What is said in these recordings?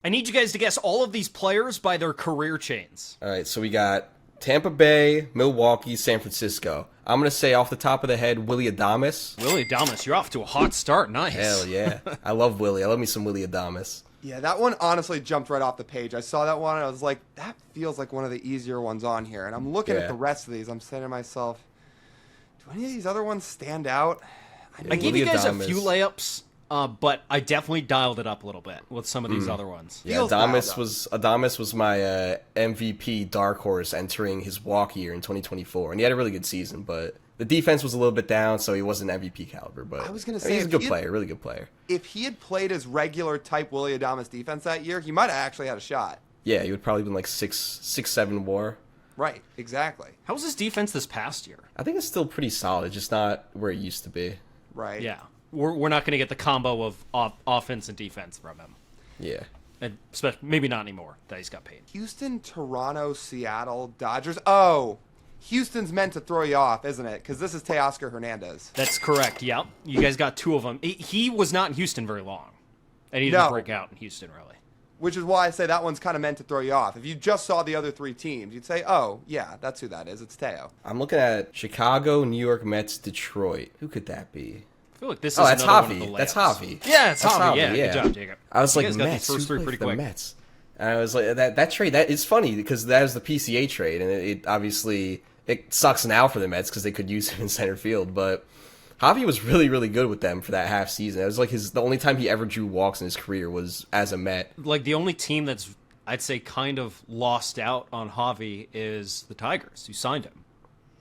I need you guys to guess all of these players by their career chains. All right, so we got Tampa Bay, Milwaukee, San Francisco. I'm going to say off the top of the head, Willy Adames. Willy Adames, you're off to a hot start. Nice. Hell yeah. I love Willy. I love me some Willy Adames. Yeah, that one honestly jumped right off the page. I saw that one and I was like, that feels like one of the easier ones on here. And I'm looking at the rest of these. I'm saying to myself, do any of these other ones stand out? I gave you guys a few layups, but I definitely dialed it up a little bit with some of these other ones. Yeah, Adames was my MVP dark horse entering his walk year in 2024, and he had a really good season, but the defense was a little bit down, so he wasn't MVP caliber. But I was gonna say he's a good player, really good player. If he had played his regular type Willy Adames defense that year, he might have actually had a shot. Yeah, he would probably been like 6'7" WAR. Right, exactly. How was his defense this past year? I think it's still pretty solid, just not where it used to be. Right. Yeah. We're not going to get the combo of offense and defense from him. Yeah. And maybe not anymore that he's got paid. Houston, Toronto, Seattle, Dodgers. Oh, Houston's meant to throw you off, isn't it? Because this is Teoscar Hernandez. That's correct, yep. You guys got two of them. He was not in Houston very long. And he didn't break out in Houston, really. Which is why I say that one's kind of meant to throw you off. If you just saw the other three teams, you'd say, oh, yeah, that's who that is. It's Teo. I'm looking at Chicago, New York Mets, Detroit. Who could that be? I feel like this is that's another one of Javy. the That's layups. Javy. Yeah, it's That's Javy. Javy, Yeah, good job, Jacob. I was You like, guys got Mets. these first three Who pretty played for quick. the Mets? And I was like, that trade, that is funny because that was the PCA trade, and it obviously it sucks now for the Mets because they could use him in center field, but Javy was really, really good with them for that half season. It was like the only time he ever drew walks in his career was as a Met. Like the only team that's, I'd say, kind of lost out on Javy is the Tigers, who signed him.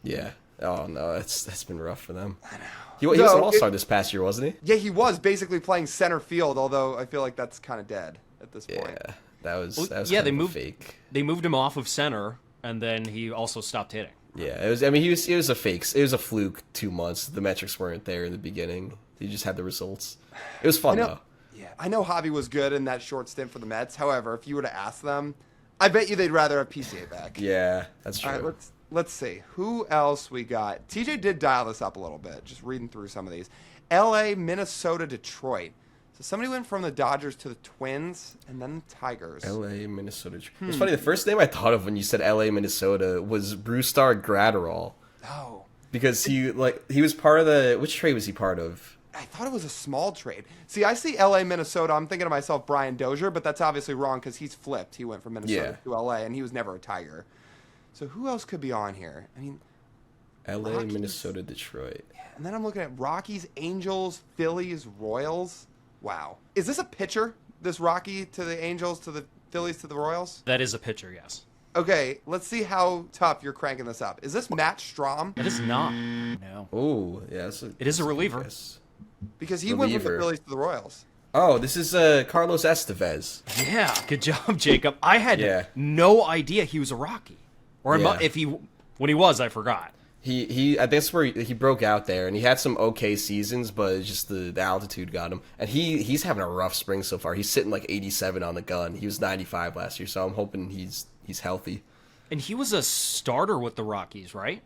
Yeah. Oh no, that's been rough for them. I know. He was an all-star this past year, wasn't he? Yeah, he was basically playing center field, although I feel like that's kind of dead at this point. Yeah, that was yeah, kind of fake. They moved him off of center, and then he also stopped hitting. Yeah, it was. I mean, it was a fake. It was a fluke. 2 months. The metrics weren't there in the beginning. He just had the results. It was fun though. Yeah, I know Javy was good in that short stint for the Mets. However, if you were to ask them, I bet you they'd rather have PCA back. Yeah, that's true. All right, let's see. Who else we got? TJ did dial this up a little bit, just reading through some of these. LA, Minnesota, Detroit. So somebody went from the Dodgers to the Twins and then the Tigers. LA, Minnesota. It's funny, the first name I thought of when you said LA, Minnesota was Brustar Gratterall. Oh. Because he was part of which trade was he part of? I thought it was a small trade. See, I see LA, Minnesota. I'm thinking to myself Brian Dozier, but that's obviously wrong because he's flipped. He went from Minnesota to LA, and he was never a Tiger. So who else could be on here? I mean, LA, Rockies. Minnesota, Detroit. And then I'm looking at Rockies, Angels, Phillies, Royals. Wow. Is this a pitcher, this Rocky to the Angels, to the Phillies, to the Royals? That is a pitcher, yes. Okay, let's see how tough you're cranking this up. Is this Matt Strahm? It is not. No. Oh, yeah. It is a reliever. Because he went from the Phillies to the Royals. Oh, this is Carlos Estevez. Yeah, good job, Jacob. I had no idea he was a Rocky. Or when he was, I forgot. I think that's where he broke out there, and he had some okay seasons, but it's just the altitude got him. And he's having a rough spring so far. He's sitting like 87 on the gun. He was 95 last year, so I'm hoping he's healthy. And he was a starter with the Rockies, right?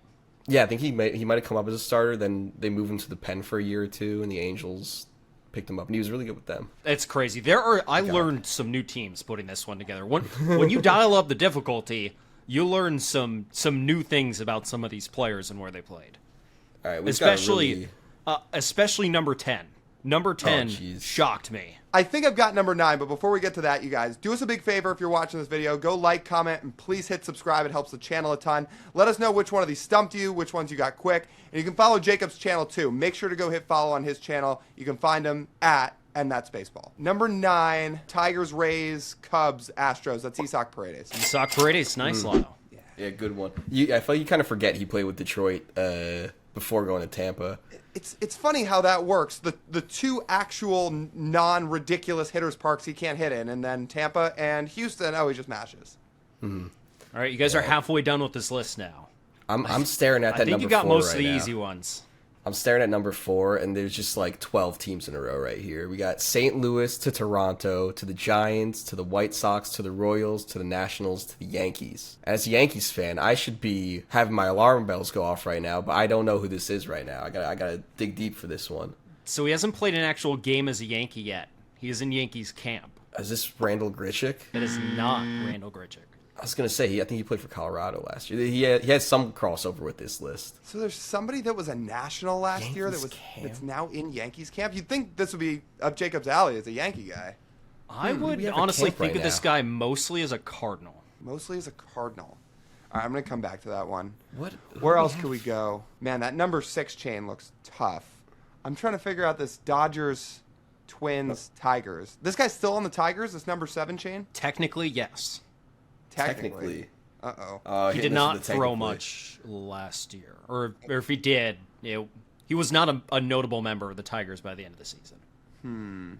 Yeah, I think he might have come up as a starter. Then they moved him to the pen for a year or two, and the Angels picked him up, and he was really good with them. It's crazy. I learned some new teams putting this one together. When you dial up the difficulty, you learn some new things about some of these players and where they played. All right, especially number 10. Number 10 shocked me. I think I've got number 9, but before we get to that, you guys, do us a big favor if you're watching this video. Go like, comment, and please hit subscribe. It helps the channel a ton. Let us know which one of these stumped you, which ones you got quick. And you can follow Jacob's channel, too. Make sure to go hit follow on his channel. You can find him at And That's Baseball. Number 9, Tigers, Rays, Cubs, Astros. That's Isaac Paredes. Isaac Paredes, nice Lotto. Yeah, good one. I feel like you kind of forget he played with Detroit before going to Tampa. It's funny how that works. The two actual non-ridiculous hitters parks he can't hit in, and then Tampa and Houston, he just mashes. Mm-hmm. All right, you guys are halfway done with this list now. I'm staring at that number 4 I think you got most of the now. easy ones. I'm staring at number 4, and there's just like 12 teams in a row right here. We got St. Louis to Toronto, to the Giants, to the White Sox, to the Royals, to the Nationals, to the Yankees. As a Yankees fan, I should be having my alarm bells go off right now, but I don't know who this is right now. I gotta dig deep for this one. So he hasn't played an actual game as a Yankee yet. He is in Yankees camp. Is this Randall Grichuk? That is not Randall Grichuk. I was gonna say I think he played for Colorado last year. He had some crossover with this list. So there's somebody that was a national last year that's now in Yankees camp. You'd think this would be up Jacob's alley as a Yankee guy. I would we have a honestly camp think right of this now. guy mostly as a Cardinal. Mostly as a Cardinal. All right, I'm going to come back to that one. What? Where else could we go? Man, that number 6 chain looks tough. I'm trying to figure out this Dodgers, Twins, Tigers. This guy's still on the Tigers, this number 7 chain? Technically, yes. Technically. Uh-oh. He did not throw much last year. Or if he did, he was not a notable member of the Tigers by the end of the season.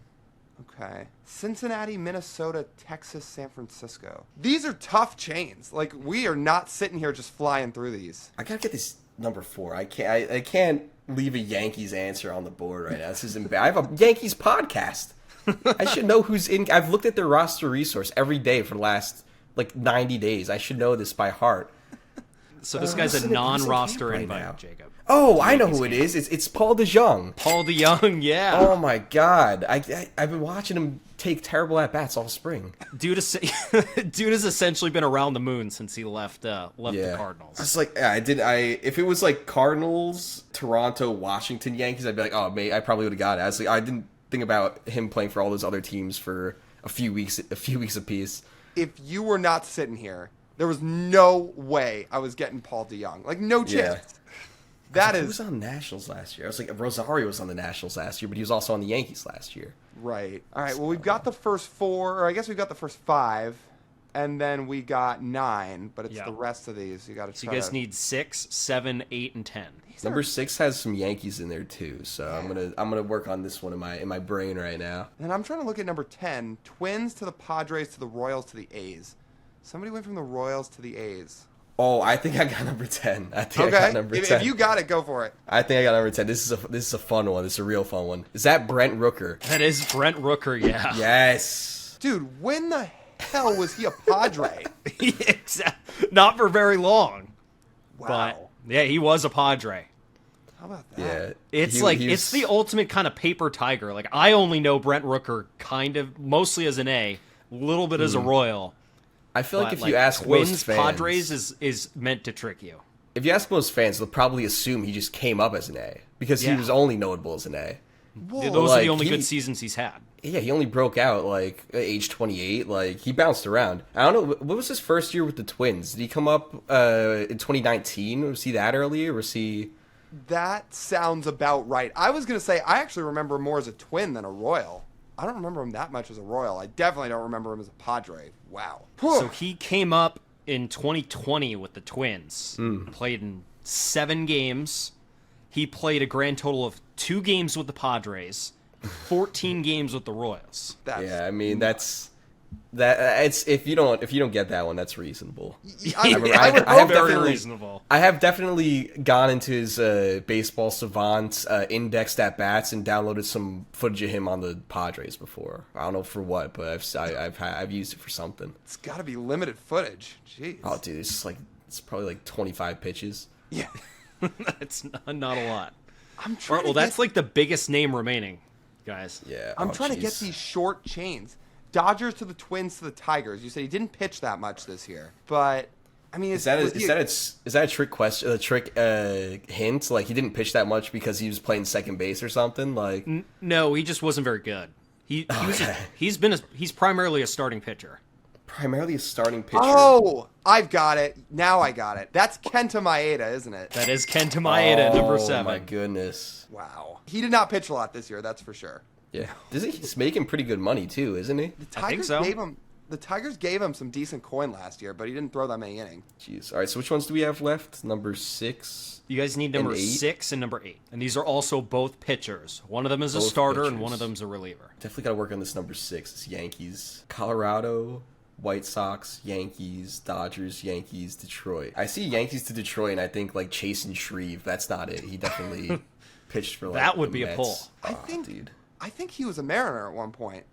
Okay. Cincinnati, Minnesota, Texas, San Francisco. These are tough chains. Like, we are not sitting here just flying through these. I gotta get this number 4. I can't leave a Yankees answer on the board right now. This is I have a Yankees podcast. I should know who's in. I've looked at their roster resource every day for the last 90 days. I should know this by heart. So this guy's who's a in non-roster camp right invite, now? Jacob. Oh, I know who it is. It's Paul DeJong. Paul DeJong, yeah. Oh my God! I've been watching him take terrible at bats all spring. Dude has essentially been around the moon since he left the Cardinals. I was like, if it was like Cardinals, Toronto, Washington, Yankees, I'd be like, oh, mate, I probably would have got it. I didn't think about him playing for all those other teams for a few weeks apiece. If you were not sitting here, there was no way I was getting Paul DeJong. Like, no chance. He was on the Nationals last year. I was like, Rosario was on the Nationals last year, but he was also on the Yankees last year. Right. All right, well, we've got the first 4, or I guess we've got the first 5, and then we got 9, but it's the rest of these. You got to try. So you guys need 6, 7, 8, and 10. Number 6 has some Yankees in there too, so I'm gonna work on this one in my brain right now. And I'm trying to look at number 10, Twins to the Padres to the Royals to the A's. Somebody went from the Royals to the A's. Oh, I think I got number 10. I got number 10. If you got it, go for it. I think I got number 10. This is a fun one. This is a real fun one. Is that Brent Rooker? That is Brent Rooker, yeah. Yes. Dude, when the hell was he a Padre? Not for very long. Wow. But, yeah, he was a Padre. How about that? Yeah. It's the ultimate kind of paper tiger. Like, I only know Brent Rooker mostly as an A, a little bit as a Royal. I feel like if you ask Twins, most fans, Padres is meant to trick you. If you ask most fans, they'll probably assume he just came up as an A because he was only notable as an A. Whoa. Those are the only good seasons he's had. Yeah, he only broke out at age 28. Like, he bounced around. I don't know, what was his first year with the Twins? Did he come up in 2019? Was he that early, or was he? That sounds about right. I was going to say, I actually remember him more as a Twin than a Royal. I don't remember him that much as a Royal. I definitely don't remember him as a Padre. Wow. So he came up in 2020 with the Twins. Played in 7 games. He played a grand total of 2 games with the Padres, 14 games with the Royals. Yeah, I mean it's if you don't get that one, that's reasonable. I have very reasonable. I have definitely gone into his baseball savant indexed at bats and downloaded some footage of him on the Padres before. I don't know for what, but I've used it for something. It's got to be limited footage. Jeez. Oh, dude, it's probably like 25 pitches. Yeah. That's not a lot. I'm trying. Well, that's like the biggest name remaining, guys. Yeah. I'm trying to get these short chains. Dodgers to the Twins to the Tigers. You said he didn't pitch that much this year, but I mean, is that a trick question? A trick hint? Like, he didn't pitch that much because he was playing second base or something? Like, no, he just wasn't very good. He's primarily a starting pitcher. Primarily a starting pitcher. Oh, I've got it. Now I got it. That's Kenta Maeda, isn't it? That is Kenta Maeda, number 7. Oh my goodness. Wow. He did not pitch a lot this year, that's for sure. Yeah. He's making pretty good money too, isn't he? I think so. The Tigers gave him some decent coin last year, but he didn't throw that many innings. Jeez. All right, so which ones do we have left? Number 6. You guys need number 6 and number 8. And these are also both pitchers. One of them is a starter and one of them is a reliever. Definitely got to work on this number 6. It's Yankees. Colorado, White Sox, Yankees, Dodgers, Yankees, Detroit. I see Yankees to Detroit, and I think like Chase and Shreve. That's not it. He definitely pitched for like that would the be Mets. a pull. I think he was a Mariner at one point.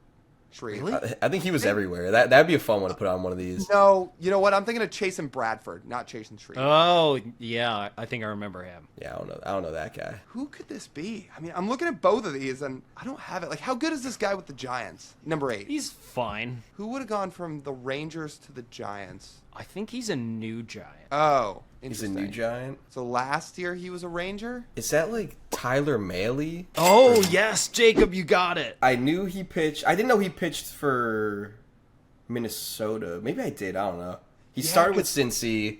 Shreve. Really? I think he was everywhere. That'd be a fun one to put on one of these. No, you know what? I'm thinking of Chasen Bradford, not Chasen Shreve. Oh, yeah, I think I remember him. Yeah, I don't know that guy. Who could this be? I mean, I'm looking at both of these, and I don't have it. Like, how good is this guy with the Giants? Number 8. He's fine. Who would have gone from the Rangers to the Giants? I think he's a new Giant. Oh, He's a interesting. new Giant. So last year he was a Ranger? Is that like Tyler Mahle? Oh, yes, Jacob, you got it. I knew he pitched. I didn't know he pitched for Minnesota. Maybe I did. I don't know. He started with Cincy,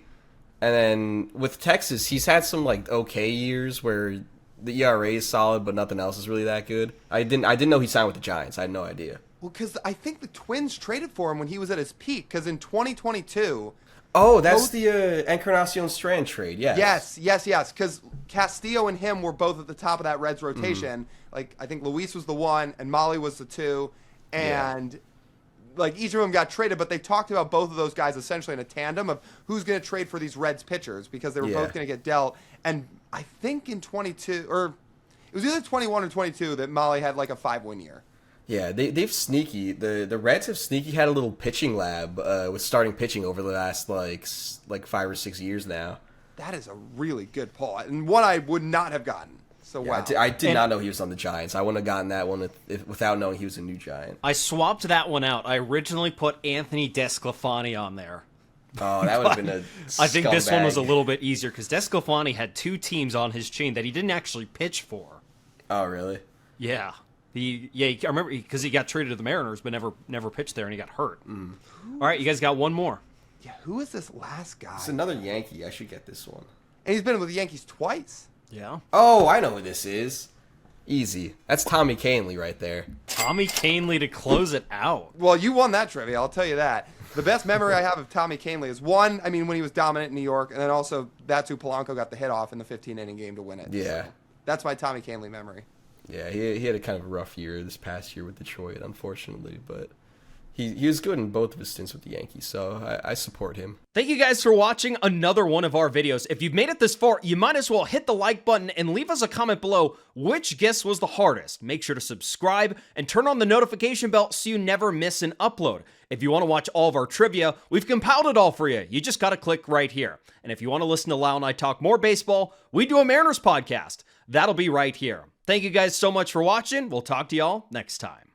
and then with Texas, he's had some like okay years where the ERA is solid, but nothing else is really that good. I didn't know he signed with the Giants. I had no idea. Well, because I think the Twins traded for him when he was at his peak. Because in 2022, Oh, that's the Encarnacion Strand trade. Yes. yes. Because Castillo and him were both at the top of that Reds rotation. Like, I think Luis was the 1 and Molly was the 2, and like each of them got traded. But they talked about both of those guys essentially in a tandem of who's going to trade for these Reds pitchers because they were both going to get dealt. And I think in 22 or it was either 21 or 22 that Molly had like a 5-win year. Yeah, they've sneaky. The Reds have sneaky had a little pitching lab with starting pitching over the last like 5 or 6 years now. That is a really good pull, and one I would not have gotten. So Yeah, wow, I did not know he was on the Giants. I wouldn't have gotten that one without knowing he was a new Giant. I swapped that one out. I originally put Anthony Desclafani on there. Oh, that would have been a I think this one was a scumbag. little bit easier because Desclafani had 2 teams on his chain that he didn't actually pitch for. Oh, really? Yeah. I remember because he got traded to the Mariners, but never pitched there, and he got hurt. All right, you guys got one more. yeah. Who is this last guy? It's another Yankee. I should get this one. And he's been with the Yankees twice. Yeah. Oh, I know who this is. Easy. That's Tommy Kahnle right there. Tommy Kahnle to close it out. Well, you won that trivia, I'll tell you that. The best memory I have of Tommy Kahnle is one, I mean, when he was dominant in New York, and then also that's who Polanco got the hit off in the 15-inning game to win it. Yeah. So that's my Tommy Kahnle memory. Yeah, he had a kind of rough year this past year with Detroit, unfortunately, but he was good in both of his stints with the Yankees, so I support him. Thank you guys for watching another one of our videos. If you've made it this far, you might as well hit the like button and leave us a comment below which guess was the hardest. Make sure to subscribe and turn on the notification bell so you never miss an upload. If you want to watch all of our trivia, we've compiled it all for you. You just got to click right here. And if you want to listen to Lau and I talk more baseball, we do a Mariners podcast. That'll be right here. Thank you guys so much for watching. We'll talk to y'all next time.